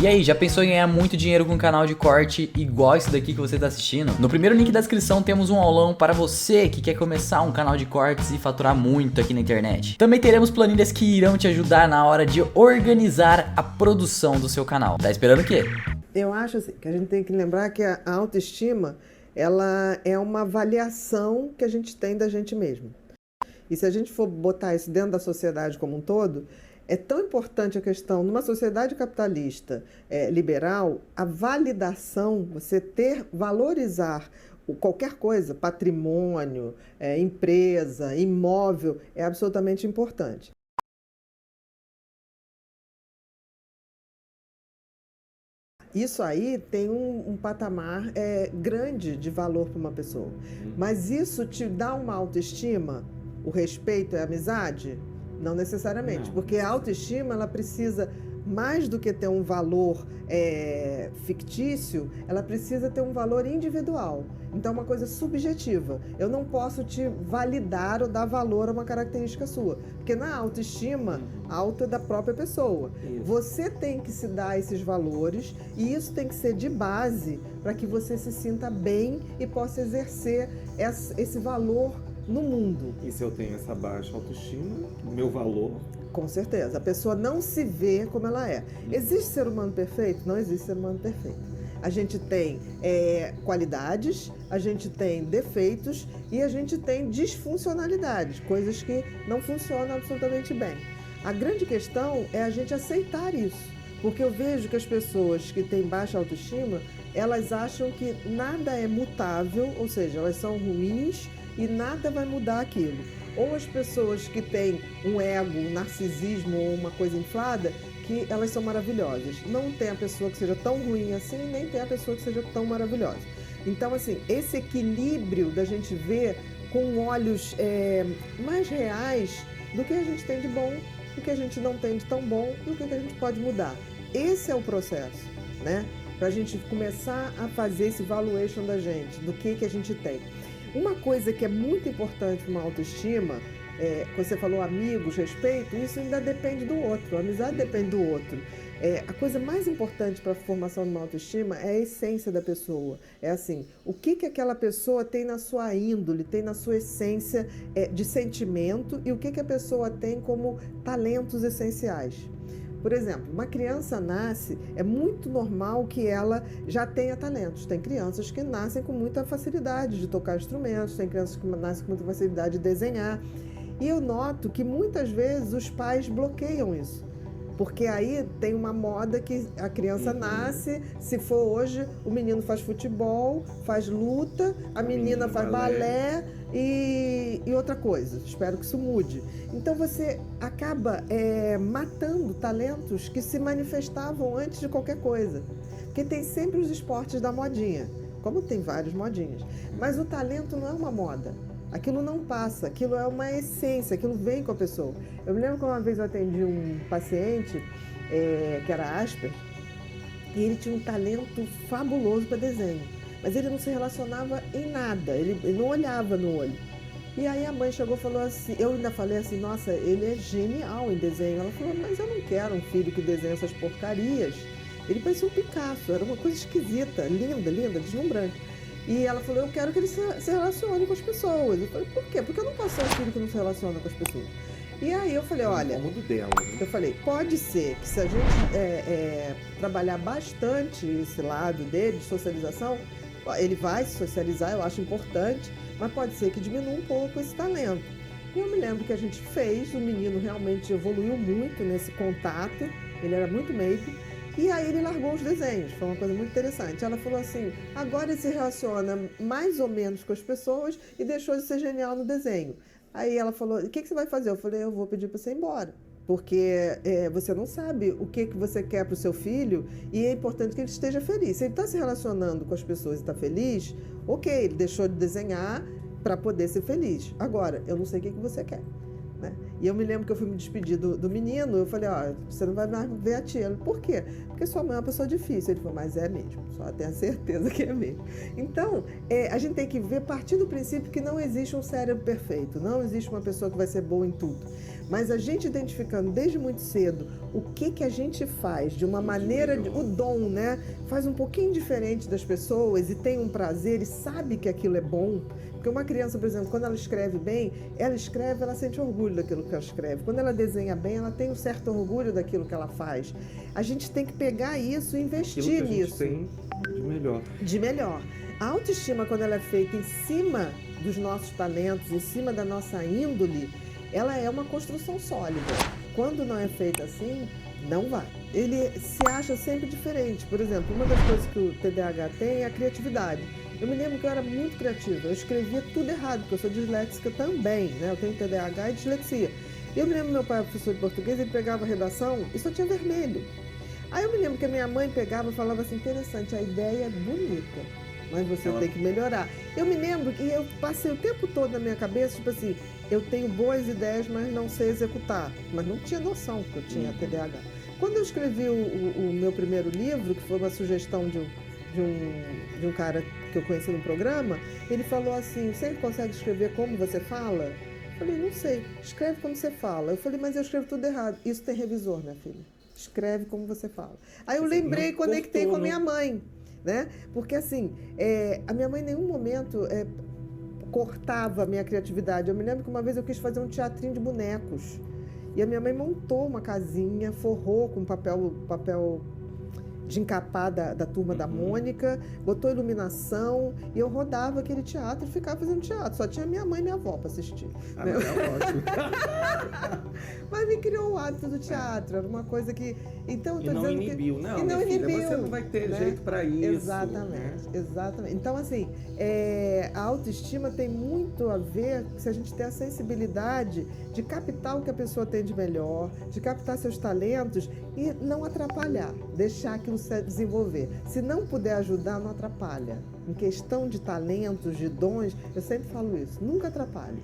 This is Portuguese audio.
E aí, já pensou em ganhar muito dinheiro com um canal de corte igual esse daqui que você está assistindo? No primeiro link da descrição temos um aulão para você que quer começar um canal de cortes e faturar muito aqui na internet. Também teremos planilhas que irão te ajudar na hora de organizar a produção do seu canal. Tá esperando o quê? Eu acho assim, que a gente tem que lembrar que a autoestima, ela é uma avaliação que a gente tem da gente mesmo. E se a gente for botar isso dentro da sociedade como um todo, é tão importante a questão, numa sociedade capitalista liberal, a validação, você valorizar qualquer coisa, patrimônio, empresa, imóvel, é absolutamente importante. Isso aí tem um patamar grande de valor para uma pessoa. Mas isso te dá uma autoestima? O respeito é amizade? Não necessariamente, porque a autoestima ela precisa, mais do que ter um valor fictício, ela precisa ter um valor individual. Então é uma coisa subjetiva. Eu não posso te validar ou dar valor a uma característica sua, porque na autoestima, auto é da própria pessoa. Isso. Você tem que se dar esses valores e isso tem que ser de base para que você se sinta bem e possa exercer esse valor no mundo. E se eu tenho essa baixa autoestima, meu valor... Com certeza. A pessoa não se vê como ela é. Existe ser humano perfeito? Não existe ser humano perfeito. A gente tem qualidades, a gente tem defeitos e a gente tem disfuncionalidades, coisas que não funcionam absolutamente bem. A grande questão é a gente aceitar isso. Porque eu vejo que as pessoas que têm baixa autoestima, elas acham que nada é mutável, ou seja, elas são ruins e nada vai mudar aquilo. Ou as pessoas que têm um ego, um narcisismo ou uma coisa inflada, que elas são maravilhosas. Não tem a pessoa que seja tão ruim assim, nem tem a pessoa que seja tão maravilhosa. Então, assim, esse equilíbrio da gente ver com olhos mais reais do que a gente tem de bom, do que a gente não tem de tão bom e o que a gente pode mudar. Esse é o processo, né? Para a gente começar a fazer esse valuation da gente, do que a gente tem. Uma coisa que é muito importante para uma autoestima, você falou amigos, respeito, isso ainda depende do outro, a amizade depende do outro. A coisa mais importante para a formação de uma autoestima é a essência da pessoa. É assim, o que aquela pessoa tem na sua índole, tem na sua essência de sentimento e o que a pessoa tem como talentos essenciais. Por exemplo, uma criança nasce, é muito normal que ela já tenha talentos. Tem crianças que nascem com muita facilidade de tocar instrumentos, tem crianças que nascem com muita facilidade de desenhar. E eu noto que muitas vezes os pais bloqueiam isso. Porque aí tem uma moda que a criança nasce, se for hoje, o menino faz futebol, faz luta, a menina faz balé e outra coisa. Espero que isso mude. Então você acaba matando talentos que se manifestavam antes de qualquer coisa. Porque tem sempre os esportes da modinha, como tem várias modinhas. Mas o talento não é uma moda. Aquilo não passa, aquilo é uma essência, aquilo vem com a pessoa. Eu me lembro que uma vez eu atendi um paciente que era Asperger e ele tinha um talento fabuloso para desenho, mas ele não se relacionava em nada, ele não olhava no olho. E aí a mãe chegou e falou assim, eu ainda falei assim, nossa, ele é genial em desenho. Ela falou, mas eu não quero um filho que desenha essas porcarias. Ele parecia um Picasso, era uma coisa esquisita, linda, linda, deslumbrante. E ela falou, eu quero que ele se relacione com as pessoas. Eu falei, por quê? Porque eu não posso ser um filho que não se relaciona com as pessoas. E aí eu falei, olha, eu falei, pode ser que se a gente trabalhar bastante esse lado dele, de socialização, ele vai se socializar, eu acho importante, mas pode ser que diminua um pouco esse talento. E eu me lembro que a gente fez, o menino realmente evoluiu muito nesse contato, ele era muito meigo, e aí ele largou os desenhos, foi uma coisa muito interessante. Ela falou assim, agora ele se relaciona mais ou menos com as pessoas e deixou de ser genial no desenho. Aí ela falou, o que você vai fazer? Eu falei, eu vou pedir para você ir embora, porque você não sabe o que você quer para o seu filho e é importante que ele esteja feliz. Se ele está se relacionando com as pessoas e está feliz, ok, ele deixou de desenhar para poder ser feliz. Agora, eu não sei o que você quer. Né? E eu me lembro que eu fui me despedir do menino, eu falei, ó, você não vai mais ver a tia. Ele, por quê? Porque sua mãe é uma pessoa difícil. Ele falou, mas é mesmo, só tenho a certeza que é mesmo. Então, a gente tem que ver, partir do princípio que não existe um cérebro perfeito, não existe uma pessoa que vai ser boa em tudo. Mas a gente identificando desde muito cedo o que a gente faz de uma maneira, o dom, né? Faz um pouquinho diferente das pessoas e tem um prazer e sabe que aquilo é bom. Porque uma criança, por exemplo, quando ela escreve bem, ela sente orgulho daquilo que ela escreve. Quando ela desenha bem, ela tem um certo orgulho daquilo que ela faz. A gente tem que pegar isso e investir nisso. Tem de melhor. De melhor. A autoestima, quando ela é feita em cima dos nossos talentos, em cima da nossa índole, ela é uma construção sólida. Quando não é feita assim, não vai. Ele se acha sempre diferente. Por exemplo, uma das coisas que o TDAH tem é a criatividade. Eu me lembro que eu era muito criativa, eu escrevia tudo errado, porque eu sou disléxica também, né? Eu tenho TDAH e dislexia. E eu me lembro que meu pai era professor de português, ele pegava a redação e só tinha vermelho. Aí eu me lembro que a minha mãe pegava e falava assim, interessante, a ideia é bonita, mas você tem que melhorar. Eu me lembro que eu passei o tempo todo na minha cabeça, tipo assim, eu tenho boas ideias, mas não sei executar. Mas não tinha noção que eu tinha TDAH. Quando eu escrevi o meu primeiro livro, que foi uma sugestão de um cara que eu conheci no programa, ele falou assim, você consegue escrever como você fala? Eu falei, não sei, escreve como você fala. Eu falei, mas eu escrevo tudo errado. Isso tem revisor, minha filha. Escreve como você fala. Aí eu lembrei e conectei com a minha mãe, né? Porque assim, a minha mãe em nenhum momento cortava a minha criatividade. Eu me lembro que uma vez eu quis fazer um teatrinho de bonecos. E a minha mãe montou uma casinha, forrou com papel de encapar da turma da Mônica, botou iluminação e eu rodava aquele teatro e ficava fazendo teatro. Só tinha minha mãe e minha avó para assistir. Ah, né? Ótimo. Mas me criou o hábito do teatro, era uma coisa que... Então, eu tô dizendo inibiu, que... não, e não inibiu, filha, você não vai ter jeito para isso. Exatamente, exatamente. Então, assim, a autoestima tem muito a ver se a gente tem a sensibilidade de captar o que a pessoa tem de melhor, de captar seus talentos e não atrapalhar, deixar aquilo se desenvolver. Se não puder ajudar, não atrapalha. Em questão de talentos, de dons, eu sempre falo isso, nunca atrapalhe.